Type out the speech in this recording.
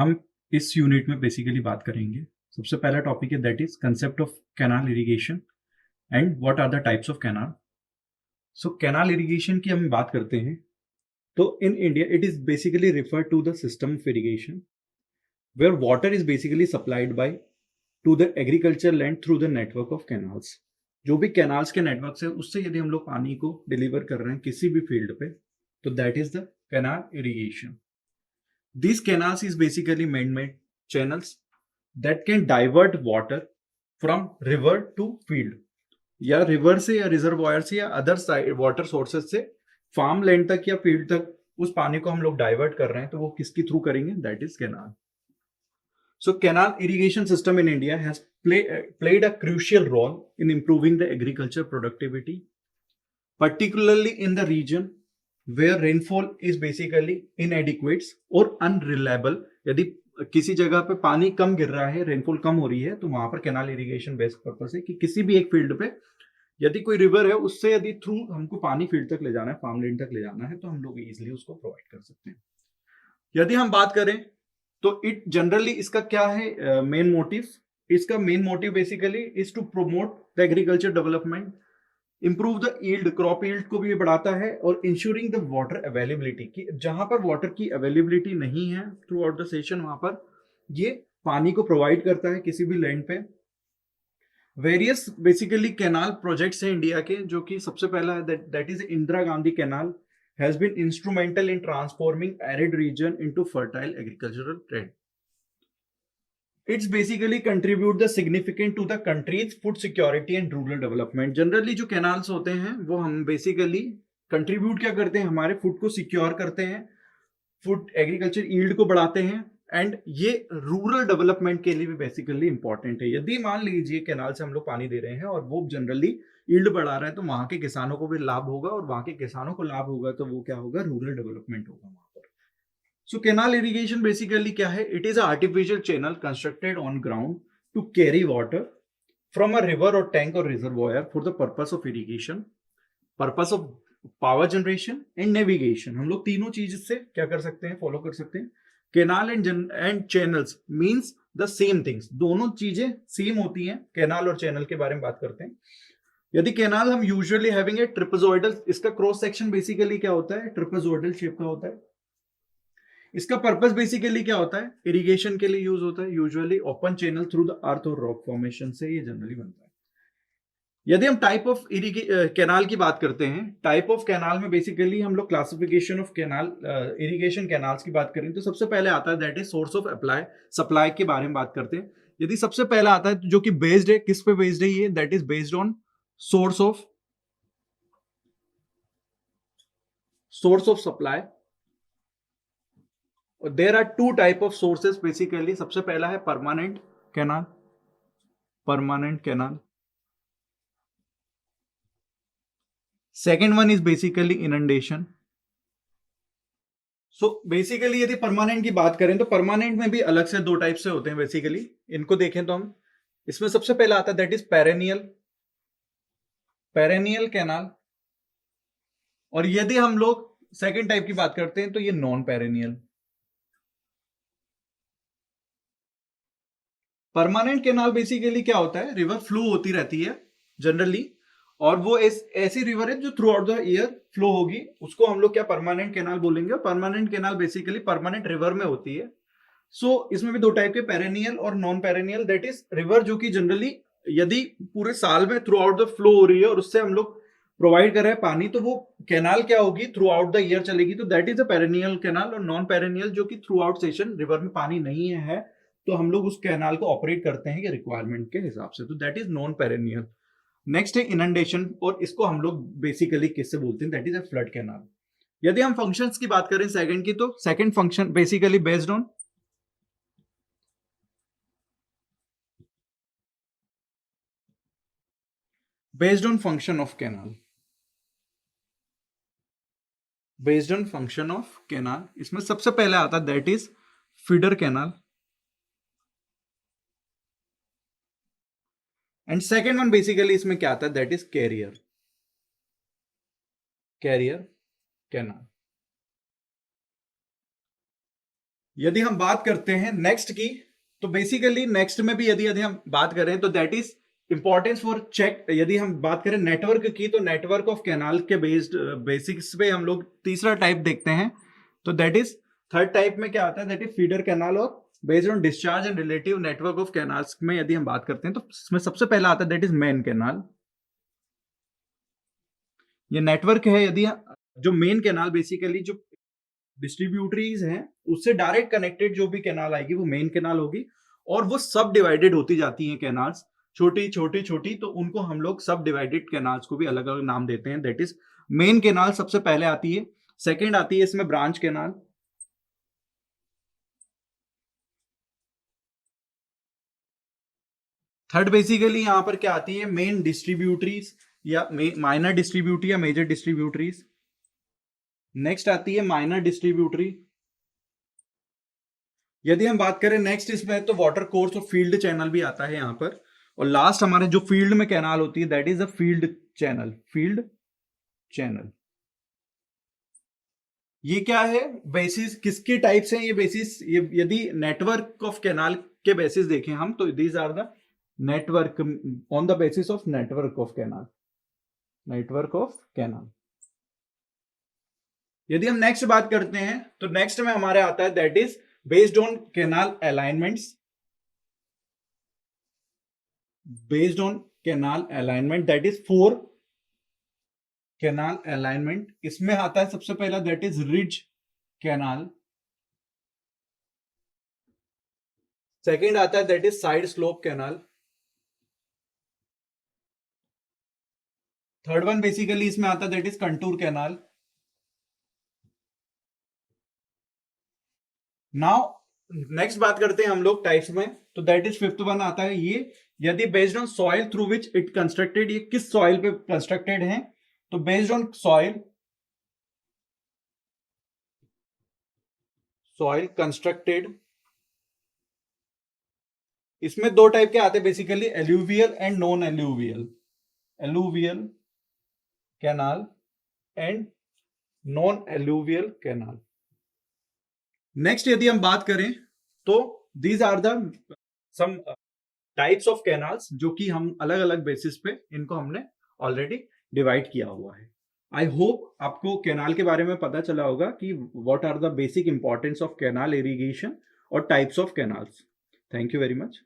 हम इस यूनिट में बेसिकली बात करेंगे। सबसे पहला टॉपिक है that is concept of canal irrigation and what are the types of canal. So canal irrigation की हम बात करते हैं तो in India it is basically refer to the system of irrigation where water is basically supplied by to the agriculture land through the network of canals. जो भी canals के network से उससे यदि हम लोग पानी को डिलीवर कर रहे हैं किसी भी फील्ड पे तो that is the canal irrigation. These canals is basically man-made channels that can divert water from river to field या रिवर से या रिजर्वायर से या अदर साइड वाटर सोर्सेज से फार्म लैंड तक या फील्ड तक उस पानी को हम लोग डाइवर्ट कर रहे हैं तो वो किसके थ्रू करेंगे that is canal. So canal irrigation system in India has played a crucial role in improving the agriculture productivity particularly in the region where rainfall is basically inadequate और unreliable। यदि किसी जगह पे पानी कम गिर रहा है, रेनफॉल कम हो रही है, तो वहां पर कैनाल इरिगेशन बेस्ट पर्पस है कि किसी भी एक फील्ड पे यदि कोई रिवर है उससे यदि थ्रू हमको पानी फील्ड तक ले जाना है, फार्म लैंड तक ले जाना है, तो हम लोग इजिली उसको प्रोवाइड कर सकते हैं। यदि हम बात करें तो इट जनरली इसका क्या है मेन मोटिव, इसका main motive basically is to promote the agriculture development, improve the yield, crop yield को भी ये बढ़ाता है और इंश्योरिंग द वाटर अवेलेबिलिटी की जहां पर वाटर की अवेलेबिलिटी नहीं है थ्रू आउट द सेशन वहां पर ये पानी को प्रोवाइड करता है किसी भी लैंड पे। वेरियस बेसिकली कैनाल प्रोजेक्ट्स हैं इंडिया के जो कि सबसे पहला है that is Indira Gandhi canal has been instrumental in transforming arid region into fertile agricultural trade. It's basically contribute the significant to the country's food security and rural development। Generally जो canals होते हैं वो हम बेसिकली कंट्रीब्यूट क्या करते हैं, हमारे food को सिक्योर करते हैं, फूड एग्रीकल्चर यील्ड को बढ़ाते हैं एंड ये रूरल डेवलपमेंट के लिए भी बेसिकली इंपॉर्टेंट है। यदि मान लीजिए कैनाल से हम लोग पानी दे रहे हैं और वो जनरली यील्ड बढ़ा रहा है तो वहां के किसानों को भी लाभ होगा और वहां के किसानों को लाभ होगा तो वो क्या होगा, रूरल डेवलपमेंट होगा वहां पर। सो कैनाल इरिगेशन बेसिकली क्या है, it is artificial channel constructed on ground to carry water from a river और टैंक और reservoir for the purpose of irrigation, purpose of power generation and navigation. हम लोग तीनों चीज से क्या कर सकते हैं, फॉलो कर सकते हैं। Canal and channels means the same things, दोनों चीजें सेम होती हैं। कैनाल और चैनल के बारे में बात करते हैं। यदि कैनाल हम यूजुअली हैविंग ए ट्रिपेजॉइडल, इसका क्रॉस सेक्शन बेसिकली क्या होता है, ट्रिपेजॉइडल शेप का होता है। इसका पर्पस बेसिकली क्या होता है, इरिगेशन के लिए यूज होता है। Usually open channel through the earth और रॉक फॉर्मेशन से ये जनरली बनता है। यदि हम टाइप ऑफ कैनाल की बात करते हैं, टाइप ऑफ कैनाल में बेसिकली हम लोग classification of canal irrigation canals की बात करें तो सबसे पहले आता है that is source of apply, supply के बारे में बात करते हैं। यदि सबसे पहला आता है जो कि बेस्ड है, किस पे बेस्ड है ये, that is based on source of supply. There are two type of sources basically. सबसे पहला है permanent canal, second one is basically inundation. So basically यदि परमानेंट की बात करें तो परमानेंट में भी अलग से दो टाइप से होते हैं बेसिकली। इनको देखें तो हम, इसमें सबसे पहला आता है दैट इज पेरेनियल कैनाल, और यदि हम लोग सेकेंड टाइप की बात करते हैं तो ये non perennial. Permanent canal basically क्या होता है, रिवर फ्लो होती रहती है जनरली, और वो ऐसी रिवर है जो through out the year flow होगी, उसको हम लोग क्या परमानेंट कैनाल बोलेंगे। Permanent canal basically permanent river में होती है। सो इसमें भी दो टाइप के, पेरेनियल और non perennial. That is river जो कि जनरली यदि पूरे साल में थ्रू आउट द फ्लो हो रही है और उससे हम लोग प्रोवाइड कर रहे हैं पानी, तो वो कैनाल क्या होगी, थ्रू आउट द ईयर चलेगी, तो that is a perennial canal. और नॉन पेरेनियल जो कि थ्रू आउट सेशन रिवर में पानी नहीं है तो हम लोग उस कैनाल को ऑपरेट करते हैं रिक्वायरमेंट के हिसाब से, तो that is non perennial. Next है इनंडेशन, और इसको हम लोग बेसिकली किससे बोलते हैं, that is a flood canal. यदि हम फंक्शंस की बात करें सेकंड की, तो second function basically based on function of canal, based on function of canal. इसमें सबसे पहले आता है that is feeder canal, and second one basically इसमें क्या आता है दैट इज कैरियर कैनाल। यदि हम बात करते हैं नेक्स्ट की, तो बेसिकली नेक्स्ट में भी यदि हम बात करें तो that is importance for check. यदि हम बात करें नेटवर्क की, तो नेटवर्क ऑफ कैनाल के बेसिक्स पे हम लोग तीसरा टाइप देखते हैं, तो दैट इज थर्ड टाइप में क्या आता है, दैट इज फीडर कैनाल। और based on discharge and relative network of canals में यदि हम बात करते हैं तो इसमें सबसे पहला आता है दैट इज मेन कैनाल। ये नेटवर्क है, यदि जो मेन कैनाल बेसिकली जो डिस्ट्रीब्यूटरीज हैं उससे डायरेक्ट कनेक्टेड जो भी कैनाल आएगी वो मेन कैनाल होगी, और वो सब डिवाइडेड होती जाती हैं कैनाल्स, छोटी छोटी छोटी, तो उनको हम लोग सब डिवाइडेड कैनाल्स को भी अलग अलग नाम देते हैं। दैट इज मेन कैनाल सबसे पहले आती है, सेकेंड आती है इसमें ब्रांच कैनाल, थर्ड बेसिकली यहां पर क्या आती है, मेन डिस्ट्रीब्यूटरीज या माइनर डिस्ट्रीब्यूटरी या मेजर डिस्ट्रीब्यूटरीज। नेक्स्ट आती है माइनर डिस्ट्रीब्यूटरी। यदि हम बात करें नेक्स्ट इसमें, तो वाटर कोर्स और फील्ड चैनल भी आता है यहां पर। और लास्ट हमारे जो फील्ड में कैनाल होती है that is a field channel, field channel. ये क्या है, बेसिस किसके टाइप से ये बेसिस, ये यदि नेटवर्क ऑफ कैनाल के बेसिस देखें हम, तो these are the network on the basis of network of canal, network of canal. यदि हम नेक्स्ट बात करते हैं, तो नेक्स्ट में हमारे आता है that is based on canal alignments, based on canal alignment, that is 4 canal alignment. इसमें आता है सबसे पहला that is ridge canal, second आता है that is side slope canal, third one basically इसमें आता है that is contour canal. Now next बात करते हैं हम लोग टाइप्स में, तो दैट इज फिफ्थ वन आता है ये, यदि based on soil through which it constructed, ये किस सॉइल पे कंस्ट्रक्टेड है, तो based on soil, soil constructed. इसमें दो टाइप के आते हैं basically, alluvial and non alluvial, alluvial canal and non alluvial canal. Next यदि हम बात करें, तो these are the some types of canals जो कि हम अलग अलग बेसिस पे इनको हमने ऑलरेडी डिवाइड किया हुआ है। आई होप आपको कैनाल के बारे में पता चला होगा कि what are the basic importance of canal irrigation और types of canals. Thank you very much.